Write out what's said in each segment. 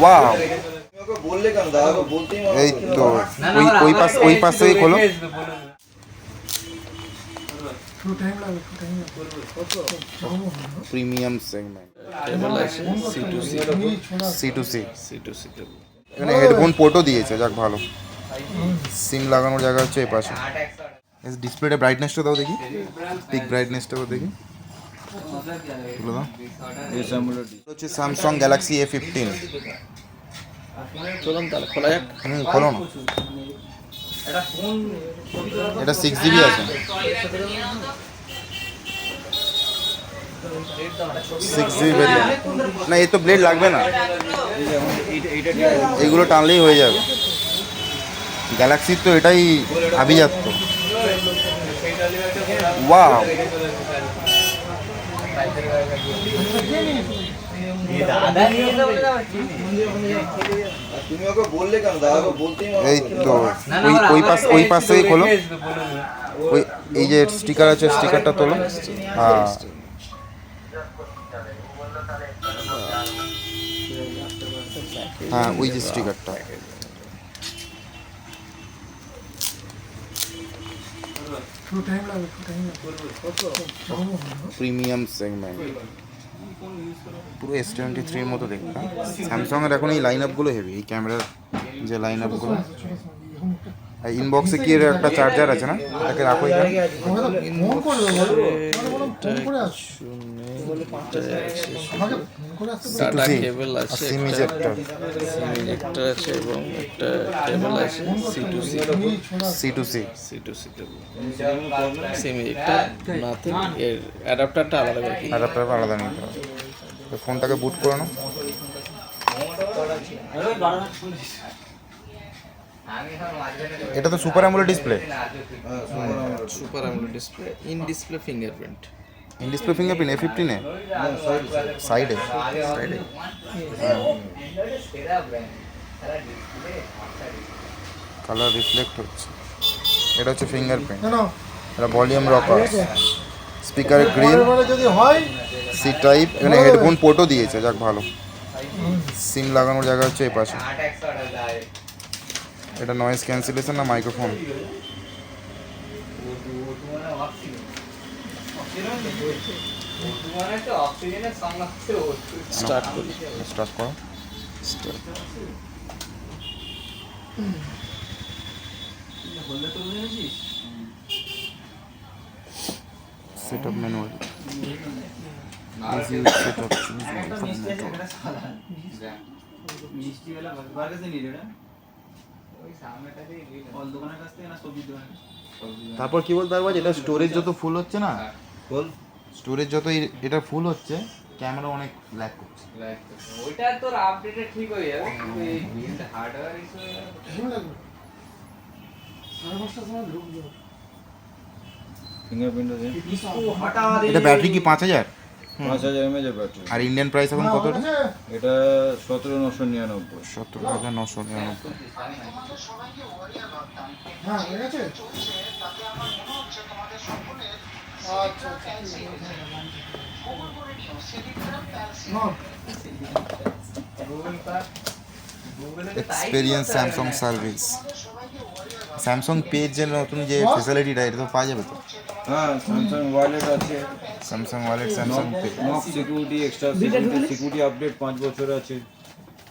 Wow, এই তো ওই পাশ থেকে খোলো। Premium segment, C2C। এখানে হেডফোন পোর্টও দিয়েছে, যাক ভালো। সিম লাগানোর জায়গা হচ্ছে এই পাশে। ডিসপ্লেটা ব্রাইটনেসটা দাও দেখি, পিক ব্রাইটনেসটা দেখি, তুলে দাও। হচ্ছে স্যামসাং গ্যালাক্সি A15। চলুন তাহলে খোলা যাক। খোলো না। এটা 6GB আছে, 6GB ভেরিয়েন্ট। না, এই তো ব্লেড লাগবে না, এগুলো টানলেই হয়ে যাবে। গ্যালাক্সির তো এটাই আভিজাত্য। ওয়াও, এই তো ওই পাশ থেকে খোলো। ওই এই যে স্টিকার আছে, স্টিকারটা তোলো। হ্যাঁ, হ্যাঁ, ওই যে স্টিকারটা। প্রিমিয়াম সেগমেন্ট, পুরো S23 মতো দেখতে। স্যামসাংয়ের এখন এই লাইন আপগুলো হেভি, এই ক্যামেরার যে লাইন আপগুলো। ইনবক্সে কি এর একটা চার্জার আছে না, এটাকে রাখো এখানে। ডাটা কেবল আছে, সিম ইজেক্টর আছে এবং একটা কেবল আছে C2C। সিম ইজেক্টর নাথিং, এর অ্যাডাপ্টারটা আলাদা করে কিনতে হবে। অ্যাডাপ্টার আলাদা নিতে হবে। তো ফোনটাকে বুট করে নাও। এটা তো super AMOLED display. Super AMOLED display, in display fingerprint. In display fingerprint A15 এ সাইডে। কালার রিফ্লেক্ট হচ্ছে। এটা হচ্ছে ফিঙ্গারপ্রিন্ট। এটা ভলিউম রকার, স্পিকারের গ্রিল, সি টাইপ। এখানে হেডফোন পোর্টও দিয়েছে, যাক ভালো। সিম লাগানোর জায়গা হচ্ছে এই পাশে। এটা নয়েজ ক্যান্সেলেশন না মাইক্রোফোন? স্টার্ট করি। স্টার্ট করো। সেটআপ মেনু, সেটআপ তারপর কি বলতে পারবো, এটা স্টোরেজ যত ফুল হচ্ছে না, স্টোরেজ যত এটা ফুল হচ্ছে, ক্যামেরা অনেক ল্যাগ করছে। ওইটা তোর আপডেটে ঠিক হয়ে যাবে, কিন্তু এই হার্ডওয়্যার ইস্যু এটা ব্যাটারি কি 5000? 5000 mAh ব্যাটারি। আর ইন্ডিয়ান প্রাইস এখন কত? এটা 17999। 17999। Experience Samsung service, Samsung page যে নতুন যে ফ্যাসিলিটিটা, এটা তো পাওয়া যাবে তো? হ্যাঁ, স্যামসাং ওয়ালেট আছে, Samsung wallet, Samsung pay, knock security, extra security update 5 বছর আছে,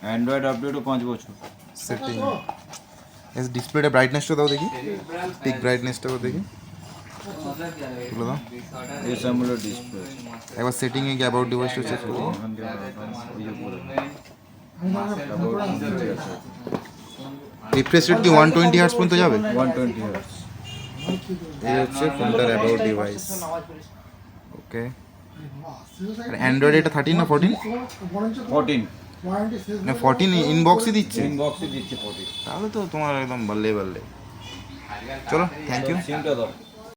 অ্যান্ড্রয়েড আপডেটও 5 বছর। সেটিং, এস ডিসপ্লেটা ব্রাইটনেসটা দাও দেখি, পিক ব্রাইটনেসটা দেখি, তুলে দাও। S AMOLED display. একবার সেটিং এ গিয়ে অ্যাবাউট ডিভাইসটা চেক করো। রিফ্রেশ রেট কি 120 হার্টজ পর্যন্ত যাবে? 120 হার্টজ। এই হচ্ছে ফোনটার অ্যাবাউট ডিভাইস। ওকে, আর অ্যান্ড্রয়েড এটা 13 না 14? 14 না 14 ইনবক্সই দিচ্ছে। ইনবক্সে দিচ্ছে 14। তাহলে তো তোমার একদম বাল্লে বাল্লে। চলো, থ্যাংক ইউ। সিমটা দাও।